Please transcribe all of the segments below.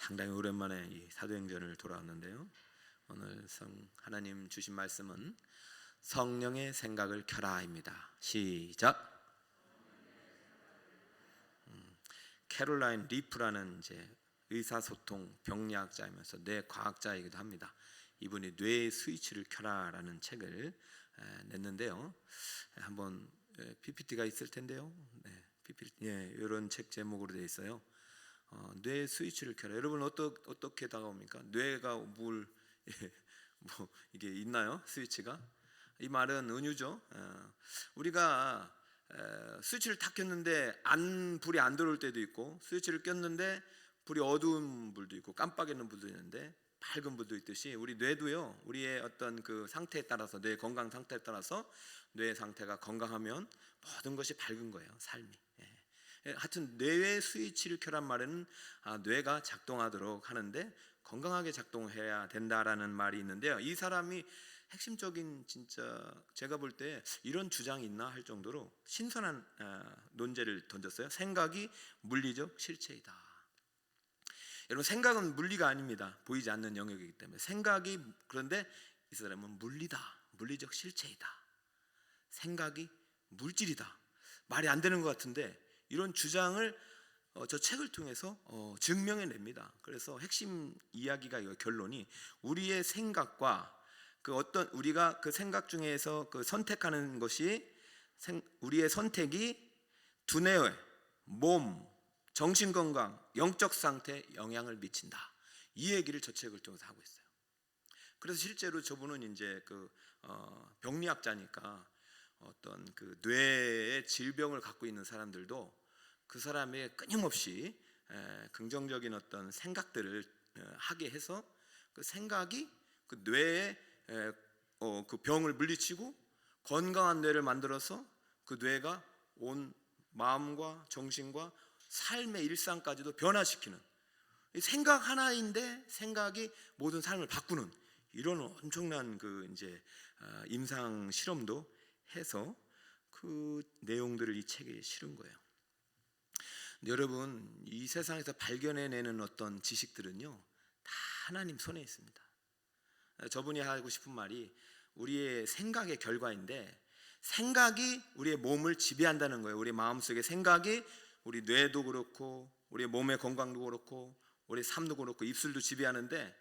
상당히 오랜만에 이 사도행전을 돌아왔는데요. 오늘 하나님 주신 말씀은 성령의 생각을 켜라입니다. 시작. 캐롤라인 리프라는 이제 의사소통 병리학자이면서 뇌과학자이기도 합니다. 이분이 뇌의 스위치를 켜라라는 책을 냈는데요. 한번 PPT가 있을 텐데요. 네, PPT, 이런 책 제목으로 되어 있어요. 뇌 스위치를 켜라. 여러분 어떻게 다가옵니까? 뇌가 뭐 이게 있나요? 스위치가? 이 말은 은유죠. 우리가 스위치를 탁 켰는데 불이 안 들어올 때도 있고, 스위치를 꼈는데 불이 어두운 불도 있고 깜빡이는 불도 있는데 밝은 불도 있듯이 우리 뇌도요, 우리의 어떤 그 상태에 따라서, 뇌 건강 상태에 따라서 뇌 상태가 건강하면 모든 것이 밝은 거예요, 삶이. 하여튼 뇌의 스위치를 켜란 말은 뇌가 작동하도록 하는데 건강하게 작동해야 된다라는 말이 있는데요. 이 사람이 핵심적인, 진짜 제가 볼 때 이런 주장이 있나 할 정도로 신선한 논제를 던졌어요. 생각이 물리적 실체이다. 여러분, 생각은 물리가 아닙니다. 보이지 않는 영역이기 때문에. 생각이, 그런데 이 사람은 물리다, 물리적 실체이다. 생각이 물질이다. 말이 안 되는 것 같은데 이런 주장을 저 책을 통해서 증명해냅니다. 그래서 핵심 이야기가, 이거 결론이, 우리의 생각과 그 어떤 우리가 그 생각 중에서 그 선택하는 것이 우리의 선택이 두뇌의 몸, 정신건강, 영적 상태에 영향을 미친다. 이 얘기를 저 책을 통해서 하고 있어요. 그래서 실제로 저분은 이제 그 병리학자니까 어떤 그 뇌의 질병을 갖고 있는 사람들도 그 사람의 끊임없이 긍정적인 어떤 생각들을 하게 해서 그 생각이 그 뇌의 그 병을 물리치고 건강한 뇌를 만들어서 그 뇌가 온 마음과 정신과 삶의 일상까지도 변화시키는, 생각 하나인데 생각이 모든 삶을 바꾸는 이런 엄청난 그 이제 임상 실험도 해서 그 내용들을 이 책에 실은 거예요. 여러분, 이 세상에서 발견해내는 어떤 지식들은요 다 하나님 손에 있습니다. 저분이 하고 싶은 말이 우리의 생각의 결과인데, 생각이 우리의 몸을 지배한다는 거예요. 우리 마음속의 생각이 우리 뇌도 그렇고 우리 몸의 건강도 그렇고 우리 삶도 그렇고 입술도 지배하는데,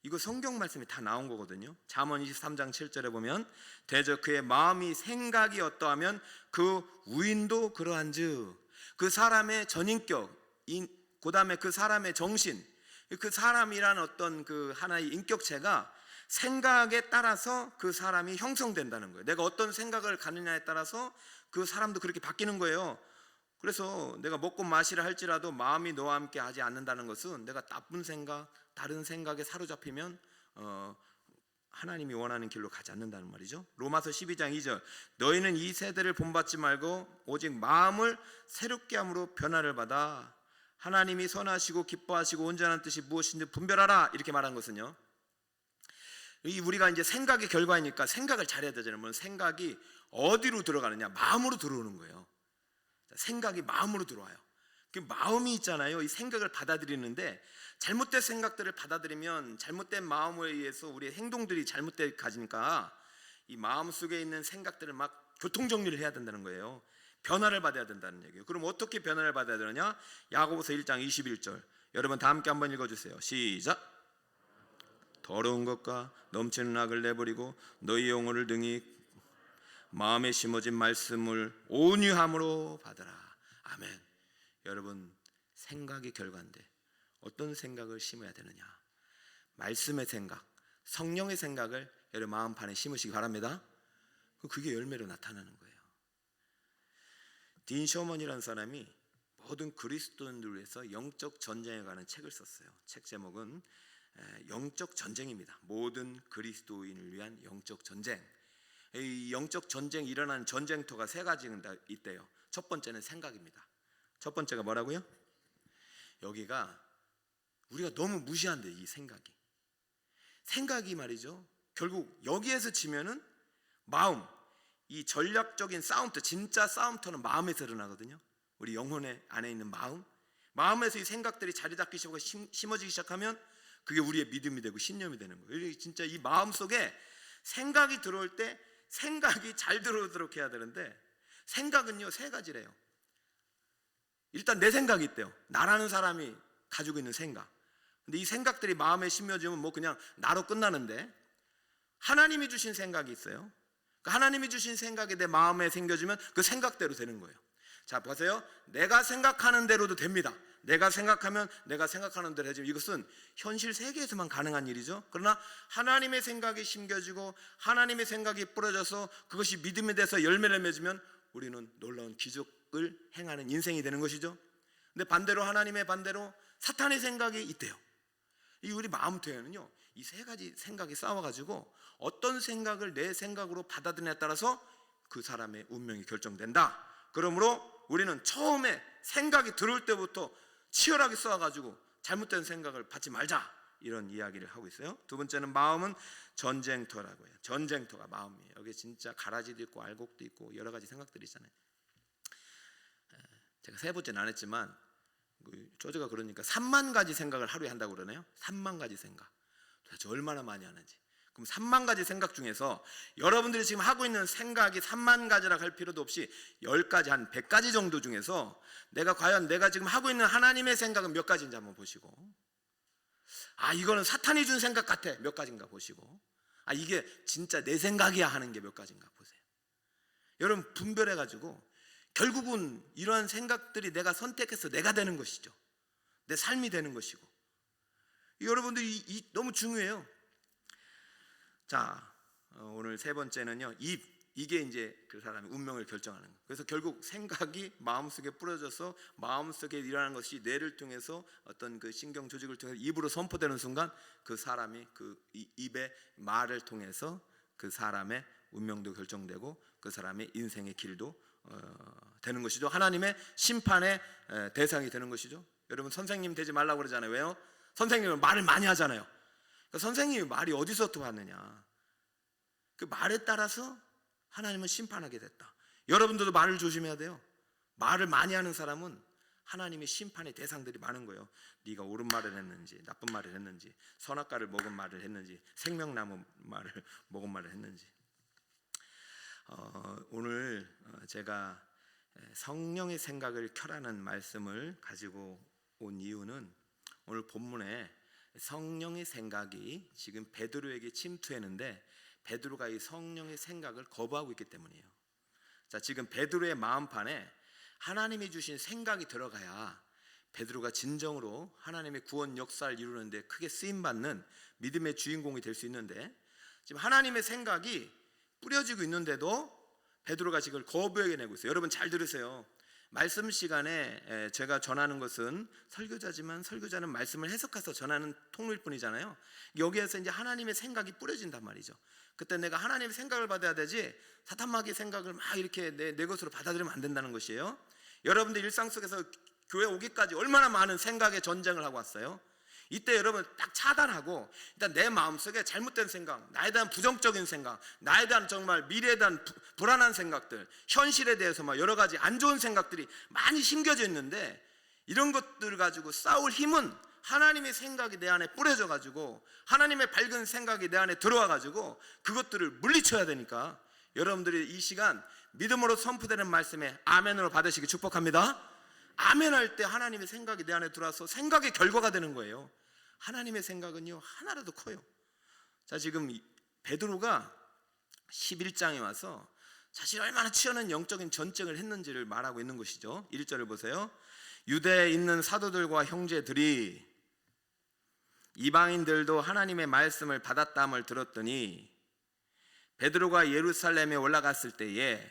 이거 성경 말씀이 다 나온 거거든요. 잠언 23장 7절에 보면 대저 그의 마음이 생각이 어떠하면 그 우인도 그러한즉, 그 사람의 전인격, 그 다음에 그 사람의 정신, 그 사람이란 어떤 그 하나의 인격체가 생각에 따라서 그 사람이 형성된다는 거예요. 내가 어떤 생각을 갖느냐에 따라서 그 사람도 그렇게 바뀌는 거예요. 그래서 내가 먹고 마시라 할지라도 마음이 너와 함께 하지 않는다는 것은 내가 나쁜 생각, 다른 생각에 사로잡히면 하나님이 원하는 길로 가지 않는다는 말이죠. 로마서 12장 2절, 너희는 이 세대를 본받지 말고 오직 마음을 새롭게 함으로 변화를 받아 하나님이 선하시고 기뻐하시고 온전한 뜻이 무엇인지 분별하라, 이렇게 말한 것은요, 우리가 이제 생각의 결과이니까 생각을 잘해야 되잖아요. 생각이 어디로 들어가느냐? 마음으로 들어오는 거예요. 생각이 마음으로 들어와요. 그 마음이 있잖아요. 이 생각을 받아들이는데 잘못된 생각들을 받아들이면 잘못된 마음에 의해서 우리의 행동들이 잘못되게 가지니까 이 마음 속에 있는 생각들을 막 교통정리를 해야 된다는 거예요. 변화를 받아야 된다는 얘기예요. 그럼 어떻게 변화를 받아야 되느냐? 야고보서 1장 21절, 여러분 다 함께 한번 읽어주세요. 시작. 더러운 것과 넘치는 악을 내버리고 너희 영혼을 등이 마음에 심어진 말씀을 온유함으로 받으라. 아멘. 여러분, 생각이 결과인데 어떤 생각을 심어야 되느냐? 말씀의 생각, 성령의 생각을 여러분 마음판에 심으시기 바랍니다. 그게 열매로 나타나는 거예요. 딘 셔먼이라는 사람이 모든 그리스도인들을 위해서 영적 전쟁에 관한 책을 썼어요. 책 제목은 영적 전쟁입니다. 모든 그리스도인을 위한 영적 전쟁. 이 영적 전쟁이 일어나는 전쟁터가 세 가지가 있대요. 첫 번째는 생각입니다. 첫 번째가 뭐라고요? 여기가 우리가 너무 무시한대. 이 생각이 말이죠, 결국 여기에서 지면은 마음, 이 전략적인 싸움터, 진짜 싸움터는 마음에서 일어나거든요. 우리 영혼의 안에 있는 마음에서 이 생각들이 자리 잡기 시작하고 심어지기 시작하면 그게 우리의 믿음이 되고 신념이 되는 거예요. 진짜 이 마음속에 생각이 들어올 때 생각이 잘 들어오도록 해야 되는데, 생각은요 세 가지래요. 일단 내 생각이 있대요. 나라는 사람이 가지고 있는 생각. 근데 이 생각들이 마음에 심어지면 뭐 그냥 나로 끝나는데, 하나님이 주신 생각이 있어요. 그 하나님이 주신 생각이 내 마음에 생겨지면 그 생각대로 되는 거예요. 자 보세요. 내가 생각하는 대로도 됩니다. 내가 생각하면 내가 생각하는 대로 해지면 이것은 현실 세계에서만 가능한 일이죠. 그러나 하나님의 생각이 심겨지고 하나님의 생각이 뿌려져서 그것이 믿음이 돼서 열매를 맺으면 우리는 놀라운 기적을 행하는 인생이 되는 것이죠. 근데 반대로 하나님의 반대로 사탄의 생각이 있대요. 이 우리 마음태에는요 이 세 가지 생각이 싸워가지고 어떤 생각을 내 생각으로 받아들이냐에 따라서 그 사람의 운명이 결정된다. 그러므로 우리는 처음에 생각이 들어올 때부터 치열하게 싸워가지고 잘못된 생각을 받지 말자, 이런 이야기를 하고 있어요. 두 번째는 마음은 전쟁터라고 해요. 전쟁터가 마음이에요. 여기 진짜 가라지도 있고 알곡도 있고 여러 가지 생각들이 있잖아요. 제가 세 번째는 안 했지만 조제가 그러니까 3만 가지 생각을 하루에 한다고 그러네요. 3만 가지 생각. 도대체 얼마나 많이 하는지. 그럼 3만 가지 생각 중에서 여러분들이 지금 하고 있는 생각이 3만 가지라 할 필요도 없이 10가지, 한 100가지 정도 중에서 과연 내가 지금 하고 있는 하나님의 생각은 몇 가지인지 한번 보시고, 이거는 사탄이 준 생각 같아, 몇 가지인가 보시고, 이게 진짜 내 생각이야 하는 게 몇 가지인가 보세요. 여러분 분별해가지고 결국은 이러한 생각들이 내가 선택해서 내가 되는 것이죠. 내 삶이 되는 것이고, 여러분들이 너무 중요해요. 자, 오늘 세 번째는요, 이게 이제 그 사람의 운명을 결정하는 거예요. 그래서 결국 생각이 마음속에 뿌려져서 마음속에 일어나는 것이 뇌를 통해서 어떤 그 신경 조직을 통해서 입으로 선포되는 순간 그 사람이 그 입의 말을 통해서 그 사람의 운명도 결정되고 그 사람의 인생의 길도 되는 것이죠. 하나님의 심판의 대상이 되는 것이죠. 여러분 선생님 되지 말라고 그러잖아요. 왜요? 선생님은 말을 많이 하잖아요. 그러니까 선생님이 말이 어디서 또 왔느냐, 그 말에 따라서 하나님은 심판하게 됐다. 여러분들도 말을 조심해야 돼요. 말을 많이 하는 사람은 하나님의 심판의 대상들이 많은 거예요. 네가 옳은 말을 했는지 나쁜 말을 했는지, 선악과를 먹은 말을 했는지 생명나무 말을 먹은 말을 했는지. 오늘 제가 성령의 생각을 켜라는 말씀을 가지고 온 이유는, 오늘 본문에 성령의 생각이 지금 베드로에게 침투했는데 베드로가 이 성령의 생각을 거부하고 있기 때문이에요. 자, 지금 베드로의 마음판에 하나님이 주신 생각이 들어가야 베드로가 진정으로 하나님의 구원 역사를 이루는데 크게 쓰임받는 믿음의 주인공이 될 수 있는데, 지금 하나님의 생각이 뿌려지고 있는데도 베드로가 지금 거부해내고 있어요. 여러분 잘 들으세요. 말씀 시간에 제가 전하는 것은 설교자지만 설교자는 말씀을 해석해서 전하는 통로일 뿐이잖아요. 여기에서 이제 하나님의 생각이 뿌려진단 말이죠. 그때 내가 하나님의 생각을 받아야 되지 사탄마귀의 생각을 막 이렇게 내 것으로 받아들이면 안 된다는 것이에요. 여러분들 일상 속에서 교회 오기까지 얼마나 많은 생각의 전쟁을 하고 왔어요. 이때 여러분 딱 차단하고 일단 내 마음속에 잘못된 생각, 나에 대한 부정적인 생각, 나에 대한 정말 미래에 대한 불안한 생각들, 현실에 대해서 막 여러 가지 안 좋은 생각들이 많이 심겨져 있는데, 이런 것들을 가지고 싸울 힘은 하나님의 생각이 내 안에 뿌려져 가지고 하나님의 밝은 생각이 내 안에 들어와 가지고 그것들을 물리쳐야 되니까, 여러분들이 이 시간 믿음으로 선포되는 말씀에 아멘으로 받으시기 축복합니다. 아멘 할 때 하나님의 생각이 내 안에 들어와서 생각의 결과가 되는 거예요. 하나님의 생각은요 하나라도 커요. 자, 지금 베드로가 11장에 와서 자신이 얼마나 치열한 영적인 전쟁을 했는지를 말하고 있는 것이죠. 1절을 보세요. 유대에 있는 사도들과 형제들이 이방인들도 하나님의 말씀을 받았다함을 들었더니 베드로가 예루살렘에 올라갔을 때에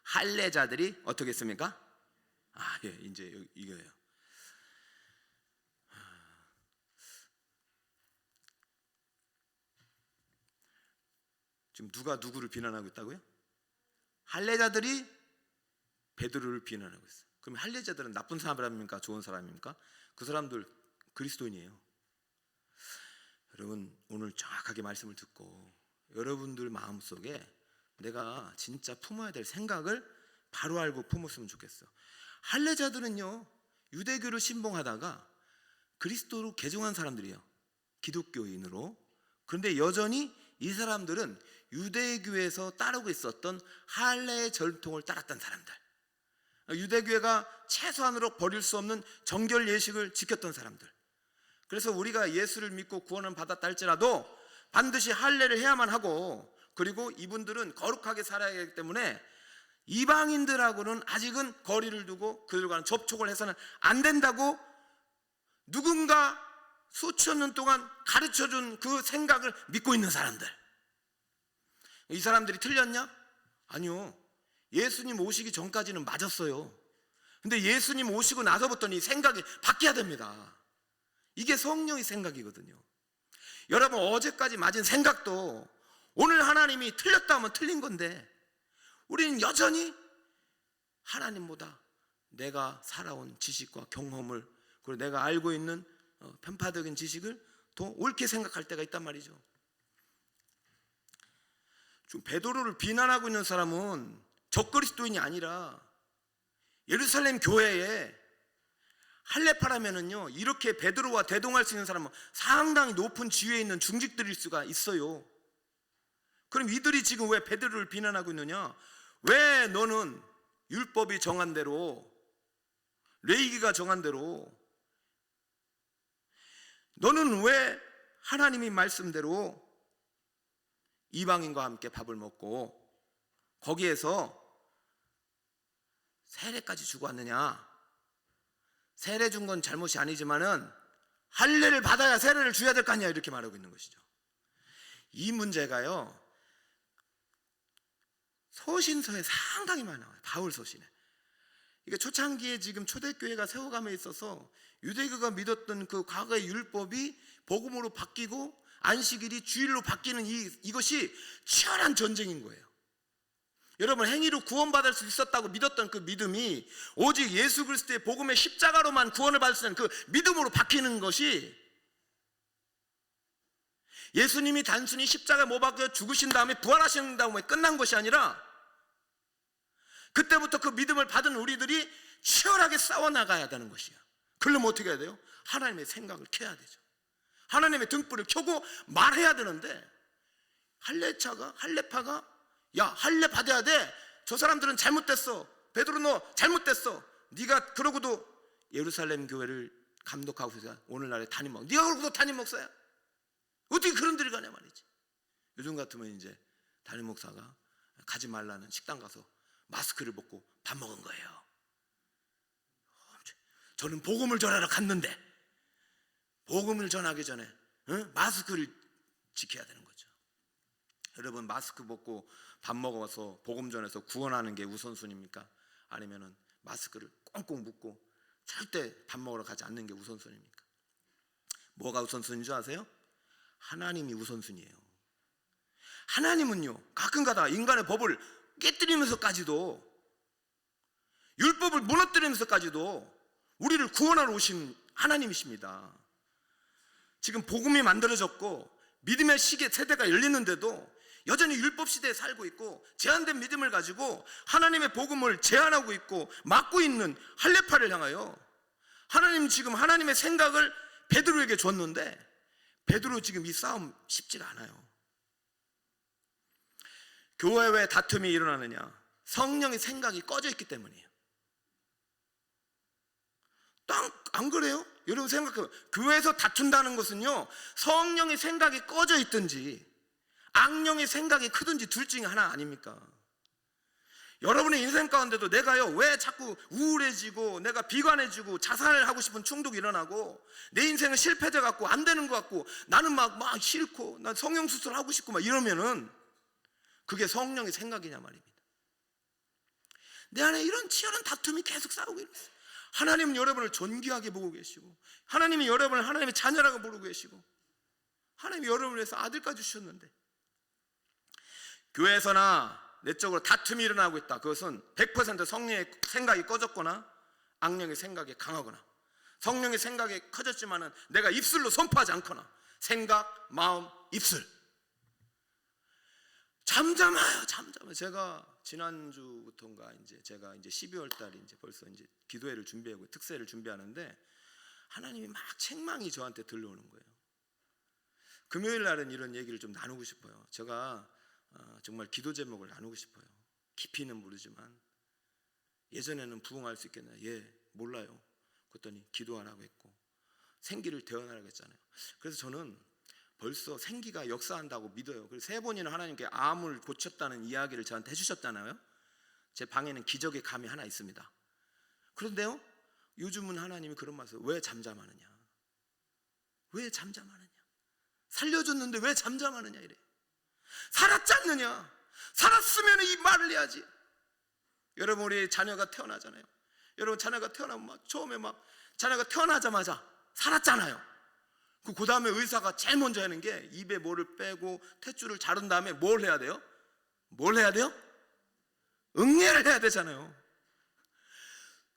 할례자들이 어떻게 했습니까? 이제 이거예요. 지금 누가 누구를 비난하고 있다고요? 할례자들이 베드로를 비난하고 있어요. 그럼 할례자들은 나쁜 사람입니까? 좋은 사람입니까? 그 사람들 그리스도인이에요. 여러분 오늘 정확하게 말씀을 듣고 여러분들 마음속에 내가 진짜 품어야 될 생각을 바로 알고 품었으면 좋겠어. 할례자들은요 유대교를 신봉하다가 그리스도로 개종한 사람들이에요. 기독교인으로. 그런데 여전히 이 사람들은 유대교에서 따르고 있었던 할례의 전통을 따랐던 사람들, 유대교회가 최소한으로 버릴 수 없는 정결 예식을 지켰던 사람들. 그래서 우리가 예수를 믿고 구원을 받았다 할지라도 반드시 할례를 해야만 하고, 그리고 이분들은 거룩하게 살아야 하기 때문에 이방인들하고는 아직은 거리를 두고 그들과는 접촉을 해서는 안 된다고 누군가 수천 년 동안 가르쳐준 그 생각을 믿고 있는 사람들. 이 사람들이 틀렸냐? 아니요. 예수님 오시기 전까지는 맞았어요. 근데 예수님 오시고 나서부터는 이 생각이 바뀌어야 됩니다. 이게 성령의 생각이거든요. 여러분, 어제까지 맞은 생각도 오늘 하나님이 틀렸다 하면 틀린 건데, 우리는 여전히 하나님보다 내가 살아온 지식과 경험을, 그리고 내가 알고 있는 편파적인 지식을 더 옳게 생각할 때가 있단 말이죠. 지금 베드로를 비난하고 있는 사람은 적그리스도인이 아니라 예루살렘 교회에 할례파라면은요, 이렇게 베드로와 대동할 수 있는 사람은 상당히 높은 지위에 있는 중직들일 수가 있어요. 그럼 이들이 지금 왜 베드로를 비난하고 있느냐? 왜 너는 율법이 정한 대로, 레위기가 정한 대로, 너는 왜 하나님의 말씀대로 이방인과 함께 밥을 먹고 거기에서 세례까지 주고 왔느냐? 세례 준 건 잘못이 아니지만은 할례를 받아야 세례를 줘야 될 거 아니야, 이렇게 말하고 있는 것이죠. 이 문제가요, 서신서에 상당히 많이 나와요. 바울 서신에. 이게 초창기에 지금 초대교회가 세워감에 있어서 유대교가 믿었던 그 과거의 율법이 복음으로 바뀌고 안식일이 주일로 바뀌는 이것이 치열한 전쟁인 거예요. 여러분, 행위로 구원받을 수 있었다고 믿었던 그 믿음이 오직 예수 그리스도의 복음의 십자가로만 구원을 받을 수 있는 그 믿음으로 바뀌는 것이, 예수님이 단순히 십자가에 못 박혀 죽으신 다음에 부활하신 다음에 끝난 것이 아니라, 그때부터 그 믿음을 받은 우리들이 치열하게 싸워나가야 되는 것이야. 그러면 어떻게 해야 돼요? 하나님의 생각을 켜야 되죠. 하나님의 등불을 켜고 말해야 되는데, 할례파가 야, 할례 받아야 돼. 저 사람들은 잘못됐어. 베드로 너 잘못됐어. 네가 그러고도 예루살렘 교회를 감독하고 있어. 오늘날의 담임 목사. 네가 그러고도 담임 목사야. 어떻게 그런 데를 가냐 말이지. 요즘 같으면 이제 담임 목사가 가지 말라는 식당 가서 마스크를 벗고 밥 먹은 거예요. 저는 복음을 전하러 갔는데, 복음을 전하기 전에 마스크를 지켜야 되는 거죠. 여러분, 마스크 벗고 밥 먹어서 복음 전해서 구원하는 게 우선순위입니까? 아니면은 마스크를 꽁꽁 묶고 절대 밥 먹으러 가지 않는 게 우선순위입니까? 뭐가 우선순위인 줄 아세요? 하나님이 우선순위예요. 하나님은요, 가끔가다 인간의 법을 깨뜨리면서까지도, 율법을 무너뜨리면서까지도 우리를 구원하러 오신 하나님이십니다. 지금 복음이 만들어졌고 믿음의 세대가 열리는데도 여전히 율법 시대에 살고 있고 제한된 믿음을 가지고 하나님의 복음을 제한하고 있고 막고 있는 할례파를 향하여, 하나님 지금 하나님의 생각을 베드로에게 줬는데, 베드로 지금 이 싸움 쉽지가 않아요. 교회에 왜 다툼이 일어나느냐? 성령의 생각이 꺼져 있기 때문이에요. 안 그래요? 여러분 생각해요. 교회에서 다툰다는 것은요, 성령의 생각이 꺼져 있든지 악령의 생각이 크든지 둘 중에 하나 아닙니까? 여러분의 인생 가운데도 내가요, 왜 자꾸 우울해지고 내가 비관해지고 자살을 하고 싶은 충동이 일어나고 내 인생은 실패돼 갖고 안 되는 것 같고 나는 막 싫고 난 성형수술 하고 싶고 막 이러면은 그게 성령의 생각이냐 말입니다. 내 안에 이런 치열한 다툼이 계속 싸우고 있어요. 하나님은 여러분을 존귀하게 보고 계시고, 하나님이 여러분을 하나님의 자녀라고 부르고 계시고, 하나님이 여러분을 위해서 아들까지 주셨는데, 교회에서나 내적으로 다툼이 일어나고 있다. 그것은 100% 성령의 생각이 꺼졌거나 악령의 생각이 강하거나, 성령의 생각이 커졌지만은 내가 입술로 선포하지 않거나, 생각, 마음, 입술 잠잠해요, 잠잠해. 제가 지난주부터인가 제가 12월 달에 벌써 기도회를 준비하고 특세를 준비하는데 하나님이 막 책망이 저한테 들려오는 거예요. 금요일 날은 이런 얘기를 좀 나누고 싶어요. 제가 정말 기도 제목을 나누고 싶어요. 깊이는 모르지만 예전에는 부흥할 수 있겠나? 예, 몰라요. 그랬더니 기도하라고 했고 생기를 대언하라고 했잖아요. 그래서 저는 벌써 생기가 역사한다고 믿어요. 그래서 3번이나 하나님께 암을 고쳤다는 이야기를 저한테 해주셨잖아요. 제 방에는 기적의 감이 하나 있습니다. 그런데요, 요즘은 하나님이 그런 말씀, 왜 잠잠하느냐? 왜 잠잠하느냐? 살려줬는데 왜 잠잠하느냐 이래. 살았지 않느냐? 살았으면 이 말을 해야지. 여러분, 우리 자녀가 태어나잖아요. 여러분, 자녀가 태어나면 처음에 자녀가 태어나자마자 살았잖아요. 그 다음에 의사가 제일 먼저 하는 게 입에 뭐를 빼고 탯줄을 자른 다음에 뭘 해야 돼요? 뭘 해야 돼요? 응애를 해야 되잖아요.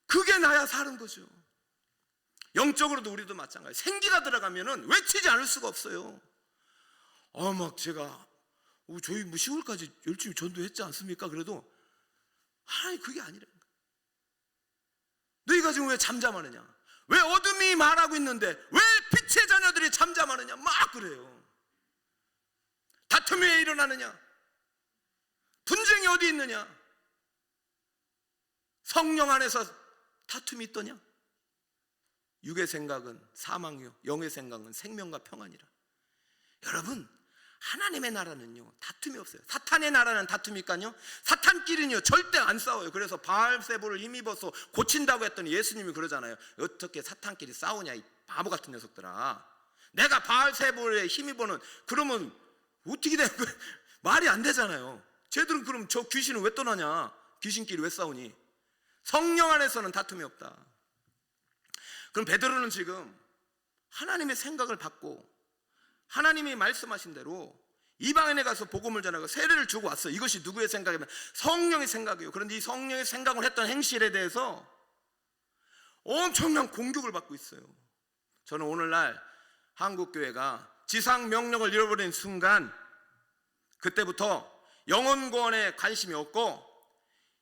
그게 나야 사는 거죠. 영적으로도 우리도 마찬가지. 생기가 들어가면은 외치지 않을 수가 없어요. 제가 저희 10월까지 열심히 전도했지 않습니까? 그래도 하나님 그게 아니라는 거예요. 너희가 지금 왜 잠잠하느냐? 왜 어둠이 말하고 있는데 왜 빛의 자녀들이 잠잠하느냐? 막 그래요. 다툼이 왜 일어나느냐? 분쟁이 어디 있느냐? 성령 안에서 다툼이 있더냐? 육의 생각은 사망이요 영의 생각은 생명과 평안이라. 여러분, 하나님의 나라는요 다툼이 없어요. 사탄의 나라는 다툼이니까요 사탄끼리는요 절대 안 싸워요. 그래서 바알세보를 힘입어서 고친다고 했더니 예수님이 그러잖아요. 어떻게 사탄끼리 싸우냐 이 바보 같은 녀석들아. 내가 바알세보에 힘입어는 그러면 어떻게 돼? 말이 안 되잖아요. 쟤들은 그럼 저 귀신은 왜 떠나냐? 귀신끼리 왜 싸우니? 성령 안에서는 다툼이 없다. 그럼 베드로는 지금 하나님의 생각을 받고 하나님이 말씀하신 대로 이방인에 가서 복음을 전하고 세례를 주고 왔어요. 이것이 누구의 생각이면 성령의 생각이에요. 그런데 이 성령의 생각을 했던 행실에 대해서 엄청난 공격을 받고 있어요. 저는 오늘날 한국교회가 지상 명령을 잃어버린 순간, 그때부터 영혼 구원에 관심이 없고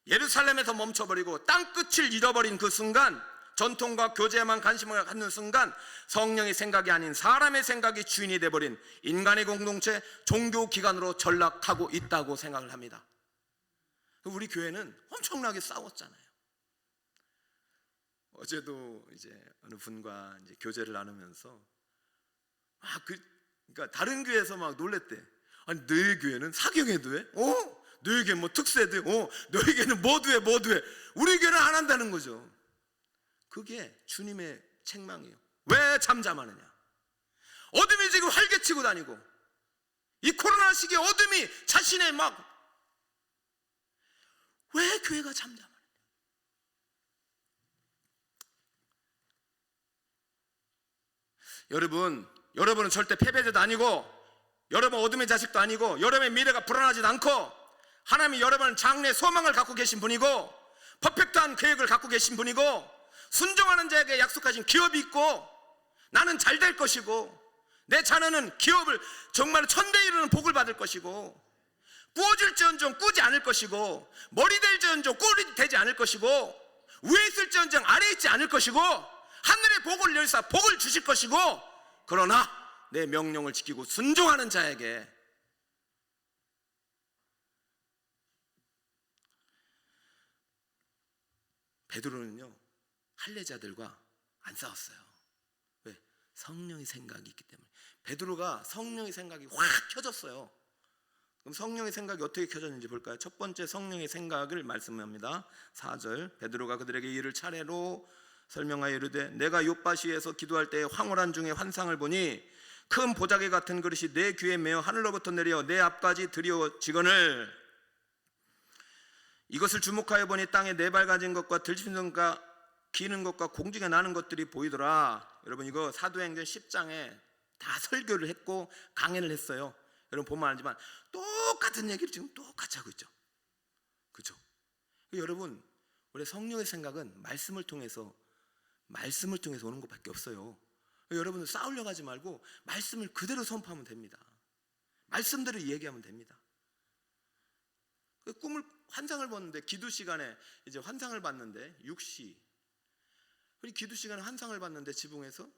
예루살렘에서 멈춰버리고 땅끝을 잃어버린 그 순간, 전통과 교제에만 관심을 갖는 순간 성령의 생각이 아닌 사람의 생각이 주인이 돼버린 인간의 공동체, 종교기관으로 전락하고 있다고 생각을 합니다. 우리 교회는 엄청나게 싸웠잖아요. 어제도 어느 분과 교제를 나누면서 그러니까 다른 교회에서 막 놀랬대. 아니, 너희 교회는 사경회도 해? 너희 교회는 특세도 해? 너희 교회는 뭐도 해? 우리 교회는 안 한다는 거죠. 그게 주님의 책망이에요. 왜 잠잠하느냐? 어둠이 지금 활개치고 다니고 이 코로나 시기에 어둠이 자신의 왜 교회가 잠잠하느냐? 여러분은 절대 패배자도 아니고 여러분 어둠의 자식도 아니고 여러분의 미래가 불안하지도 않고 하나님이 여러분 장래의 소망을 갖고 계신 분이고 퍼펙트한 계획을 갖고 계신 분이고 순종하는 자에게 약속하신 기업이 있고 나는 잘 될 것이고 내 자녀는 기업을 정말 천대 이루는 복을 받을 것이고 꾸어질지언정 꾸지 않을 것이고 머리 될지언정 꼴이 되지 않을 것이고 위에 있을지언정 아래에 있지 않을 것이고 하늘의 복을 열사 복을 주실 것이고 그러나 내 명령을 지키고 순종하는 자에게 베드로는요 할례자들과 안 싸웠어요. 왜? 성령의 생각이 있기 때문에. 베드로가 성령의 생각이 확 켜졌어요. 그럼 성령의 생각이 어떻게 켜졌는지 볼까요? 첫 번째 성령의 생각을 말씀합니다. 4절 베드로가 그들에게 이를 차례로 설명하여 이르되 내가 욥바시에서 기도할 때에 황홀한 중에 환상을 보니 큰 보자기 같은 그릇이 내 귀에 매어 하늘로부터 내려 내 앞까지 드리워지거늘 이것을 주목하여 보니 땅에 네 발 가진 것과 들짐승 것과 기는 것과 공중에 나는 것들이 보이더라. 여러분 이거 사도행전 10장에 다 설교를 했고 강연을 했어요. 여러분 보면 알지만 똑같은 얘기를 지금 똑같이 하고 있죠. 그렇죠? 여러분 우리 성령의 생각은 말씀을 통해서 오는 것밖에 없어요. 여러분은 싸우려고 하지 말고 말씀을 그대로 선포하면 됩니다. 말씀대로 얘기하면 됩니다. 그 꿈을 환상을 봤는데 기도 시간에 이제 환상을 봤는데 6시 우리 기도 시간에 환상을 봤는데 지붕에서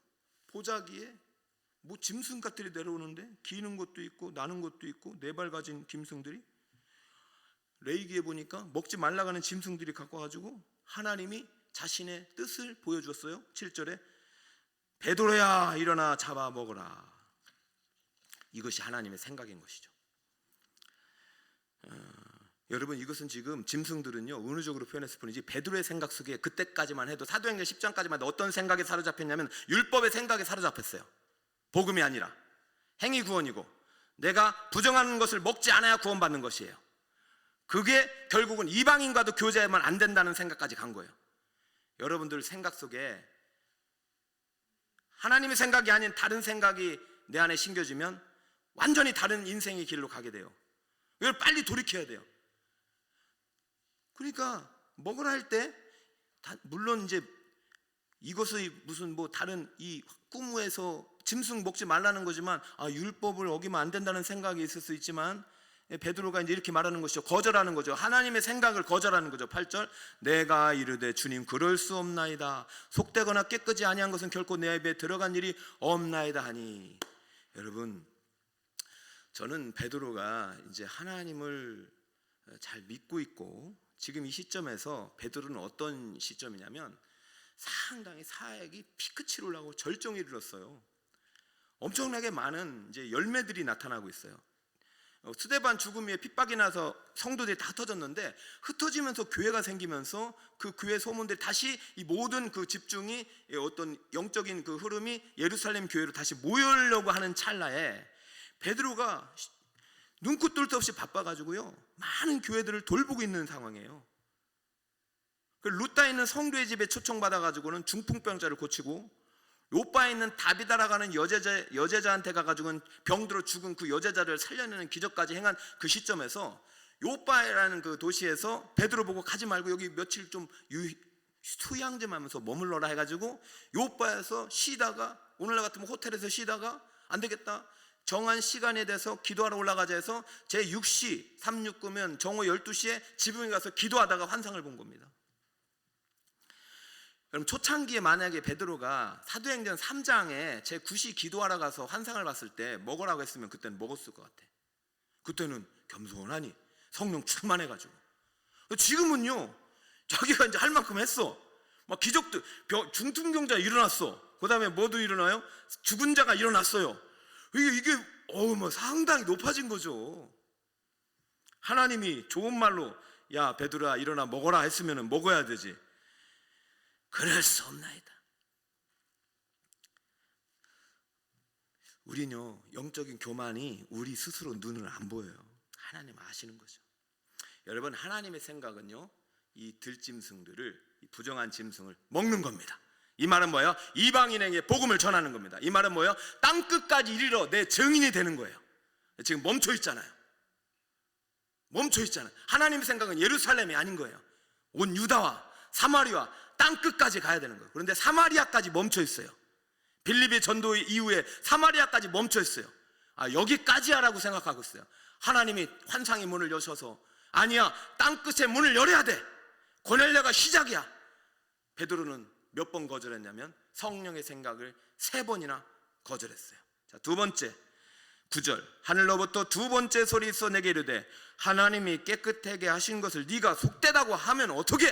보자기에 뭐 짐승같들이 내려오는데 기는 것도 있고 나는 것도 있고 4발 가진 짐승들이 레위기에 보니까 먹지 말라고 하는 짐승들이 갖고 가지고 하나님이 자신의 뜻을 보여주었어요. 7절에 베드로야 일어나 잡아 먹어라. 이것이 하나님의 생각인 것이죠. 여러분 이것은 지금 짐승들은요 은유적으로 표현했을 뿐이지 베드로의 생각 속에 그때까지만 해도 사도행전 10장까지만 해도 어떤 생각에 사로잡혔냐면 율법의 생각에 사로잡혔어요. 복음이 아니라 행위 구원이고 내가 부정하는 것을 먹지 않아야 구원받는 것이에요. 그게 결국은 이방인과도 교제하면 안 된다는 생각까지 간 거예요. 여러분들 생각 속에 하나님의 생각이 아닌 다른 생각이 내 안에 심겨지면 완전히 다른 인생의 길로 가게 돼요. 이걸 빨리 돌이켜야 돼요. 그러니까 먹으라 할 때 물론 이제 이것의 무슨 뭐 다른 이 꿈에서 짐승 먹지 말라는 거지만 율법을 어기면 안 된다는 생각이 있을 수 있지만 베드로가 이제 이렇게 말하는 것이죠. 거절하는 거죠. 하나님의 생각을 거절하는 거죠. 8절 내가 이르되 주님 그럴 수 없나이다. 속되거나 깨끗이 아니한 것은 결코 내 입에 들어간 일이 없나이다 하니. 여러분 저는 베드로가 이제 하나님을 잘 믿고 있고 지금 이 시점에서 베드로는 어떤 시점이냐면 상당히 사역이 피크치로 올라가고 절정에 이르렀어요. 엄청나게 많은 이제 열매들이 나타나고 있어요. 스데반 죽음 위에 핍박이 나서 성도들이 다 흩어졌는데 흩어지면서 교회가 생기면서 그 교회 소문들이 다시 이 모든 그 집중이 어떤 영적인 그 흐름이 예루살렘 교회로 다시 모이려고 하는 찰나에 베드로가 눈코 뜰 데 없이 바빠가지고요 많은 교회들을 돌보고 있는 상황이에요. 그 루따에 있는 성도의 집에 초청받아가지고는 중풍병자를 고치고 요바에 있는 다비다라고 하는 여제자한테 가가지고는 병들어 죽은 그 여제자를 살려내는 기적까지 행한 그 시점에서 요바라는 그 도시에서 베드로 보고 가지 말고 여기 며칠 좀 휴양 좀 하면서 머물러라 해가지고 요바에서 쉬다가 오늘날 같으면 호텔에서 쉬다가 안 되겠다 정한 시간에 대해서 기도하러 올라가자 해서 제6시 369면 정오 12시에 지붕에 가서 기도하다가 환상을 본 겁니다. 그럼 초창기에 만약에 베드로가 사도행전 3장에 제9시 기도하러 가서 환상을 봤을 때 먹으라고 했으면 그때는 먹었을 것 같아. 그때는 겸손하니 성령 충만해가지고. 지금은요 자기가 이제 할 만큼 했어. 막 기적도 중풍병자 일어났어. 그 다음에 뭐도 일어나요? 죽은 자가 일어났어요. 이게 뭐 상당히 높아진 거죠. 하나님이 좋은 말로 야 베드로야 일어나 먹어라 했으면 먹어야 되지. 그럴 수 없나이다. 우리는요 영적인 교만이 우리 스스로 눈을 안 보여요. 하나님 아시는 거죠. 여러분 하나님의 생각은요 이 들짐승들을 이 부정한 짐승을 먹는 겁니다. 이 말은 뭐예요? 이방인에게 복음을 전하는 겁니다. 이 말은 뭐예요? 땅끝까지 이르러 내 증인이 되는 거예요. 지금 멈춰 있잖아요. 하나님의 생각은 예루살렘이 아닌 거예요. 온 유다와 사마리아 땅끝까지 가야 되는 거예요. 그런데 사마리아까지 멈춰 있어요. 빌립의 전도 이후에 사마리아까지 멈춰 있어요. 여기까지 하라고 생각하고 있어요. 하나님이 환상의 문을 여셔서 아니야 땅끝의 문을 열어야 돼. 고넬료가 시작이야. 베드로는 몇 번 거절했냐면 성령의 생각을 3번이나 거절했어요. 자, 두 번째 9절 하늘로부터 두 번째 소리 있어 내게 이르되 하나님이 깨끗하게 하신 것을 네가 속되다고 하면 어떻게?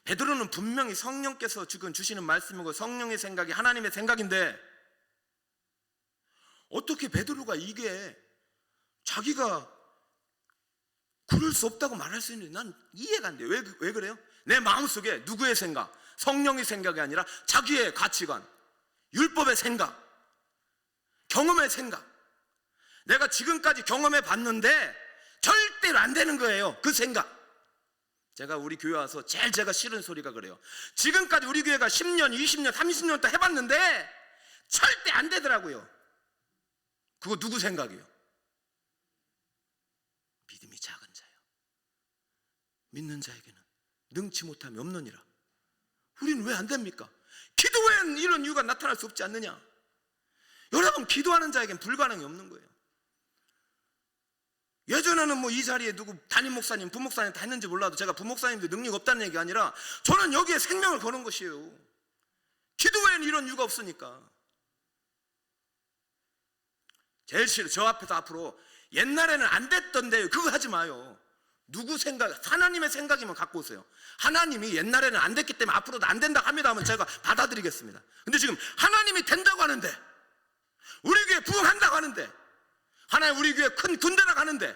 베드로는 분명히 성령께서 지금 주시는 말씀이고 성령의 생각이 하나님의 생각인데 어떻게 베드로가 이게 자기가 그럴 수 없다고 말할 수 있는지 난 이해가 안 돼요. 왜 그래요? 내 마음속에 누구의 생각? 성령의 생각이 아니라 자기의 가치관, 율법의 생각, 경험의 생각. 내가 지금까지 경험해 봤는데 절대로 안 되는 거예요. 그 생각. 제가 우리 교회 와서 제일 제가 싫은 소리가 그래요. 지금까지 우리 교회가 10년, 20년, 30년 또 해봤는데 절대 안 되더라고요. 그거 누구 생각이에요? 믿음이 작은 자요. 믿는 자에게는 능치 못함이 없느니라. 우리는 왜 안 됩니까? 기도 외엔 이런 이유가 나타날 수 없지 않느냐? 여러분 기도하는 자에겐 불가능이 없는 거예요. 예전에는 뭐 이 자리에 누구 담임 목사님, 부목사님 다 했는지 몰라도 제가 부목사님들 능력 없다는 얘기가 아니라 저는 여기에 생명을 거는 것이에요. 기도 외에는 이런 이유가 없으니까. 제일 싫어. 저 앞에서 앞으로 옛날에는 안 됐던데 그거 하지 마요. 누구 생각, 하나님의 생각이면 갖고 오세요. 하나님이 옛날에는 안 됐기 때문에 앞으로도 안 된다고 합니다 하면 제가 받아들이겠습니다. 근데 지금 하나님이 된다고 하는데, 우리 교회 부흥한다고 하는데, 하나님 우리 교회 큰 군대라고 하는데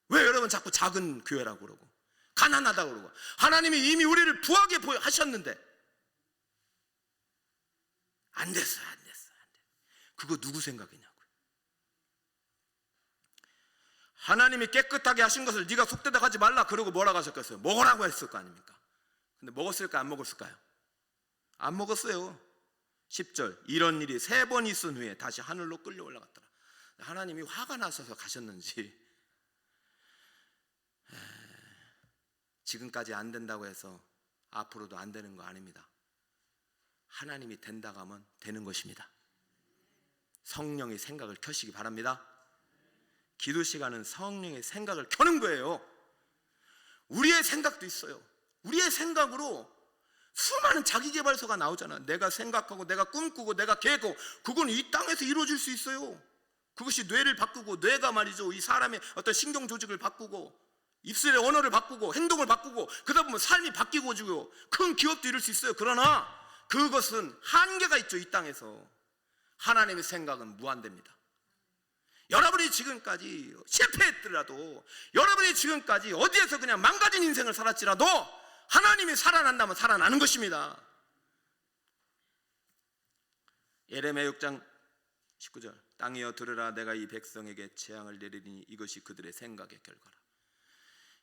왜 여러분 자꾸 작은 교회라고 그러고 가난하다고 그러고, 하나님이 이미 우리를 부하게 하셨는데 안 됐어요. 그거 누구 생각이냐고요. 하나님이 깨끗하게 하신 것을 네가 속되다 하지 말라 그러고 뭐라고 하셨겠어요? 먹으라고 했을 거 아닙니까? 근데 먹었을까 안 먹었을까요? 안 먹었어요. 10절, 이런 일이 3번 있은 후에 다시 하늘로 끌려 올라갔더라. 하나님이 화가 나셔서 가셨는지, 지금까지 안 된다고 해서 앞으로도 안 되는 거 아닙니다. 하나님이 된다고 하면 되는 것입니다. 성령의 생각을 켜시기 바랍니다. 기도 시간은 성령의 생각을 켜는 거예요. 우리의 생각도 있어요. 우리의 생각으로 수많은 자기개발서가 나오잖아. 내가 생각하고 내가 꿈꾸고 내가 계획하고, 그건 이 땅에서 이루어질 수 있어요. 그것이 뇌를 바꾸고, 뇌가 말이죠, 이 사람의 어떤 신경 조직을 바꾸고 입술의 언어를 바꾸고 행동을 바꾸고, 그러다 보면 삶이 바뀌고 지고요, 큰 기업도 이룰 수 있어요. 그러나 그것은 한계가 있죠. 이 땅에서. 하나님의 생각은 무한대입니다. 여러분이 지금까지 실패했더라도, 여러분이 지금까지 어디에서 그냥 망가진 인생을 살았지라도 하나님이 살아난다면 살아나는 것입니다. 예레미야 6장 19절, 땅이여 들으라, 내가 이 백성에게 재앙을 내리니 이것이 그들의 생각의 결과라.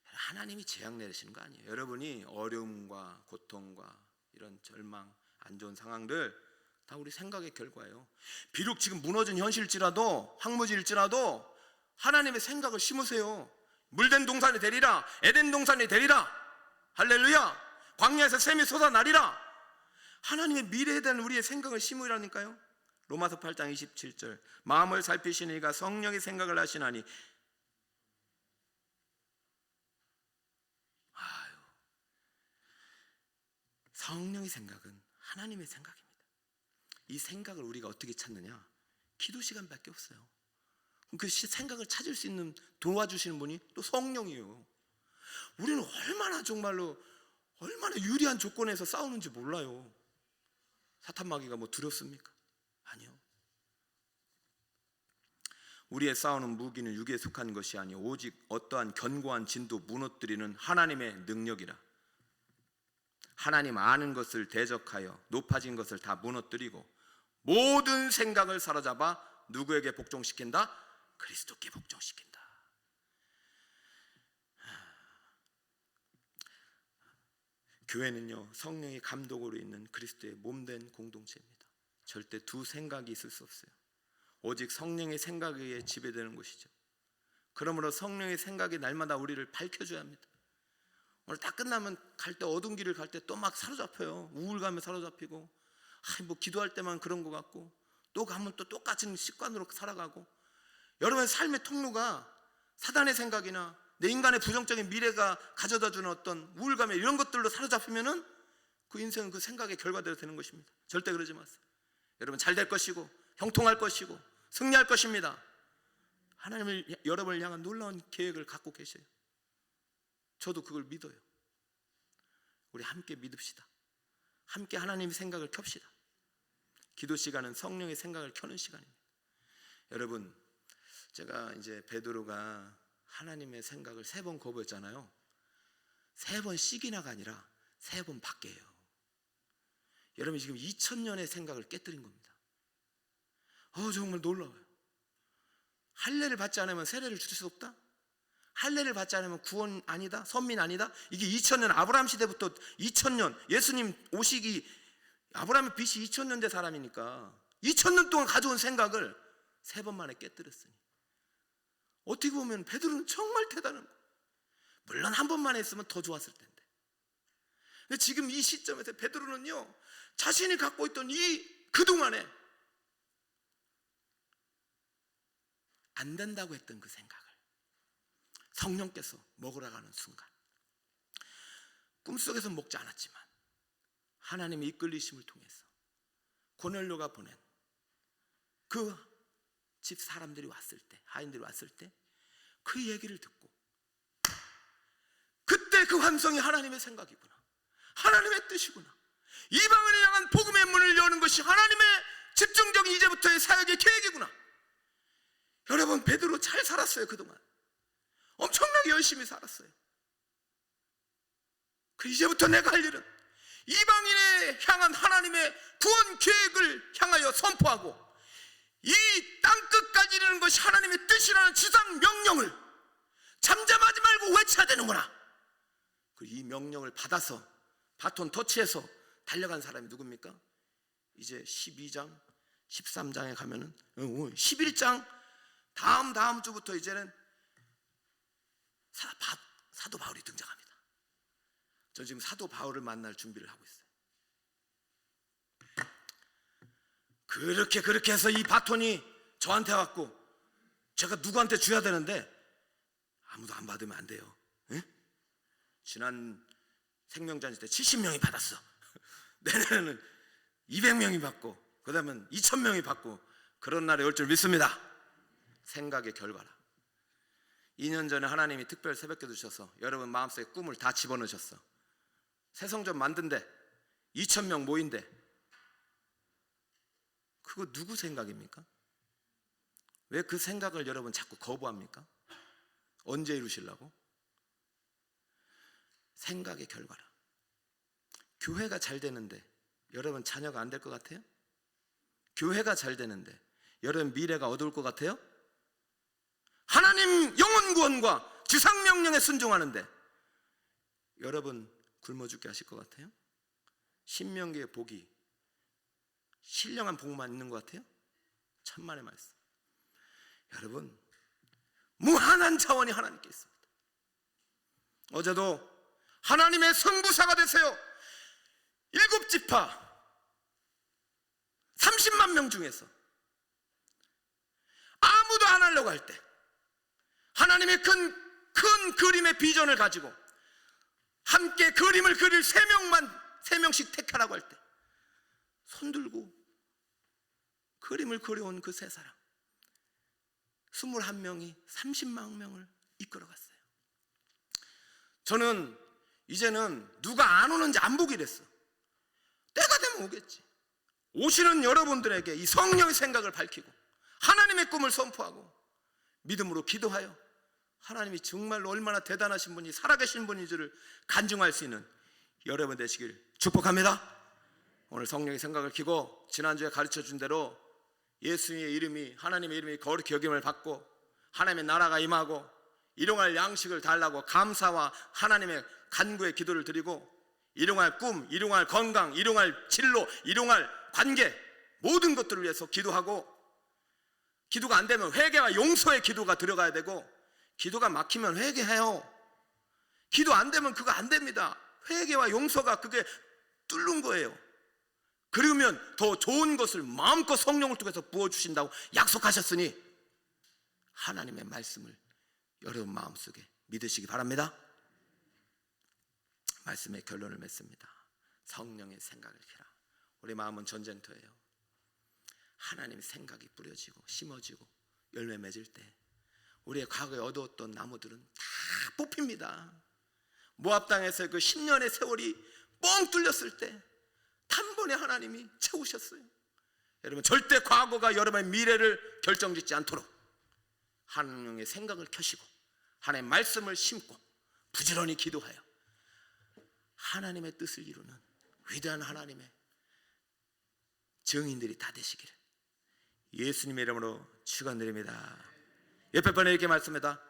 하나님이 재앙 내리시는 거 아니에요. 여러분이 어려움과 고통과 이런 절망, 안 좋은 상황들 다 우리 생각의 결과예요. 비록 지금 무너진 현실일지라도, 황무지일지라도 하나님의 생각을 심으세요. 물된 동산이 되리라, 에덴 동산이 되리라. 할렐루야. 광야에서 샘이 솟아나리라. 하나님의 미래에 대한 우리의 생각을 심으라니까요. 로마서 8장 27절, 마음을 살피시는 이가 성령의 생각을 하시나니. 성령의 생각은 하나님의 생각입니다. 이 생각을 우리가 어떻게 찾느냐? 기도 시간밖에 없어요. 그 생각을 찾을 수 있는, 도와주시는 분이 또 성령이에요. 우리는 얼마나 정말로 얼마나 유리한 조건에서 싸우는지 몰라요. 사탄 마귀가 뭐 두렵습니까? 아니요. 우리의 싸우는 무기는 육에 속한 것이 아니요 오직 어떠한 견고한 진도 무너뜨리는 하나님의 능력이라. 하나님 아는 것을 대적하여 높아진 것을 다 무너뜨리고 모든 생각을 사로잡아 누구에게 복종시킨다? 그리스도께 복종시킨다. 교회는요, 성령의 감독으로 있는 그리스도의 몸된 공동체입니다. 절대 두 생각이 있을 수 없어요. 오직 성령의 생각에 의해 지배되는 것이죠. 그러므로 성령의 생각이 날마다 우리를 밝혀줘야 합니다. 오늘 다 끝나면 갈 때, 어두운 길을 갈 때 또 막 사로잡혀요. 우울감에 사로잡히고, 뭐 기도할 때만 그런 것 같고, 또 가면 또 똑같은 습관으로 살아가고. 여러분의 삶의 통로가 사단의 생각이나 내 인간의 부정적인 미래가 가져다주는 어떤 우울감에 이런 것들로 사로잡히면은 그 인생은 그 생각의 결과대로 되는 것입니다. 절대 그러지 마세요. 여러분 잘 될 것이고 형통할 것이고 승리할 것입니다. 하나님을 여러분을 향한 놀라운 계획을 갖고 계셔요. 저도 그걸 믿어요. 우리 함께 믿읍시다. 함께 하나님의 생각을 켭시다. 기도 시간은 성령의 생각을 켜는 시간입니다. 여러분, 제가 이제 베드로가 하나님의 생각을 3번 거부했잖아요. 3번씩이나가 아니라 3번 밖에요. 여러분 지금 2000년의 생각을 깨뜨린 겁니다. 정말 놀라워요. 할례를 받지 않으면 세례를 줄 수 없다? 할례를 받지 않으면 구원 아니다? 선민 아니다? 이게 2000년 아브라함 시대부터 2000년 예수님 오시기, 아브라함의 빛이 2000년 된 사람이니까 2000년 동안 가져온 생각을 3번 만에 깨뜨렸으니 어떻게 보면 베드로는 정말 대단한 거예요. 물론 한 번만 했으면 더 좋았을 텐데. 근데 지금 이 시점에서 베드로는요, 자신이 갖고 있던 그동안에 안 된다고 했던 그 생각을 성령께서 먹으라고 하는 순간, 꿈속에서 먹지 않았지만 하나님의 이끌리심을 통해서 고넬료가 보낸 그 집 사람들이 왔을 때, 하인들이 왔을 때 그 얘기를 듣고, 그때 그 환성이 하나님의 생각이구나, 하나님의 뜻이구나, 이방을 향한 복음의 문을 여는 것이 하나님의 집중적인 이제부터의 사역의 계획이구나. 여러분, 베드로 잘 살았어요. 그동안 엄청나게 열심히 살았어요. 그 이제부터 내가 할 일은 이방인에 향한 하나님의 구원 계획을 향하여 선포하고, 이 땅끝까지 이르는 것이 하나님의 뜻이라는 지상 명령을 잠잠하지 말고 외쳐야 되는구나. 이 명령을 받아서 바톤 터치해서 달려간 사람이 누굽니까? 이제 12장 13장에 가면은 11장 다음 주부터 이제는 사도 바울이 등장합니다. 저 지금 사도 바울을 만날 준비를 하고 있어요. 그렇게 해서 이 바톤이 저한테 왔고, 제가 누구한테 줘야 되는데 아무도 안 받으면 안 돼요. 응? 지난 생명잔치 때 70명이 받았어. 내년에는 200명이 받고, 그 다음엔 2000명이 받고, 그런 날이 올 줄 믿습니다. 생각의 결과라. 2년 전에 하나님이 특별 새벽기도 주셔서 여러분 마음속에 꿈을 다 집어넣으셨어. 새 성전 만든대, 2000명 모인대. 그거 누구 생각입니까? 왜 그 생각을 여러분 자꾸 거부합니까? 언제 이루시려고? 생각의 결과라. 교회가 잘 되는데 여러분 자녀가 안 될 것 같아요? 교회가 잘 되는데 여러분 미래가 어두울 것 같아요? 하나님 영혼 구원과 지상 명령에 순종하는데 여러분 굶어 죽게 하실 것 같아요? 신명기의 복이 신령한 복만 있는 것 같아요? 천만의 말씀. 여러분, 무한한 자원이 하나님께 있습니다. 어제도 하나님의 성부사가 되세요. 7지파 30만 명 중에서 아무도 안 하려고 할 때, 하나님의 큰 그림의 비전을 가지고 함께 그림을 그릴 3명씩 택하라고 할 때 손들고 그림을 그려온 그 세 사람 21명이 30만 명을 이끌어갔어요. 저는 이제는 누가 안 오는지 안 보기로 했어. 때가 되면 오겠지. 오시는 여러분들에게 이 성령의 생각을 밝히고 하나님의 꿈을 선포하고 믿음으로 기도하여 하나님이 정말로 얼마나 대단하신 분이 살아계신 분인지를 간증할 수 있는 여러분 되시길 축복합니다. 오늘 성령의 생각을 켜고 지난주에 가르쳐준 대로 예수님의 이름이, 하나님의 이름이 거룩히 여김을 받고 하나님의 나라가 임하고 일용할 양식을 달라고 감사와 하나님의 간구의 기도를 드리고, 일용할 꿈, 일용할 건강, 일용할 진로, 일용할 관계, 모든 것들을 위해서 기도하고, 기도가 안 되면 회개와 용서의 기도가 들어가야 되고, 기도가 막히면 회개해요. 기도 안 되면 그거 안 됩니다. 회개와 용서가 그게 뚫는 거예요. 그러면 더 좋은 것을 마음껏 성령을 통해서 부어주신다고 약속하셨으니 하나님의 말씀을 여러분 마음속에 믿으시기 바랍니다. 말씀의 결론을 맺습니다. 성령의 생각을 켜라. 우리 마음은 전쟁터예요. 하나님의 생각이 뿌려지고 심어지고 열매 맺을 때 우리의 과거에 얻어왔던 나무들은 다 뽑힙니다. 모압 땅에서 그 10년의 세월이 뻥 뚫렸을 때 단번에 하나님이 채우셨어요. 여러분 절대 과거가 여러분의 미래를 결정짓지 않도록 하나님의 생각을 켜시고 하나님의 말씀을 심고 부지런히 기도하여 하나님의 뜻을 이루는 위대한 하나님의 증인들이 다 되시기를 예수님의 이름으로 축원드립니다. 옆에 분에게 말씀합니다.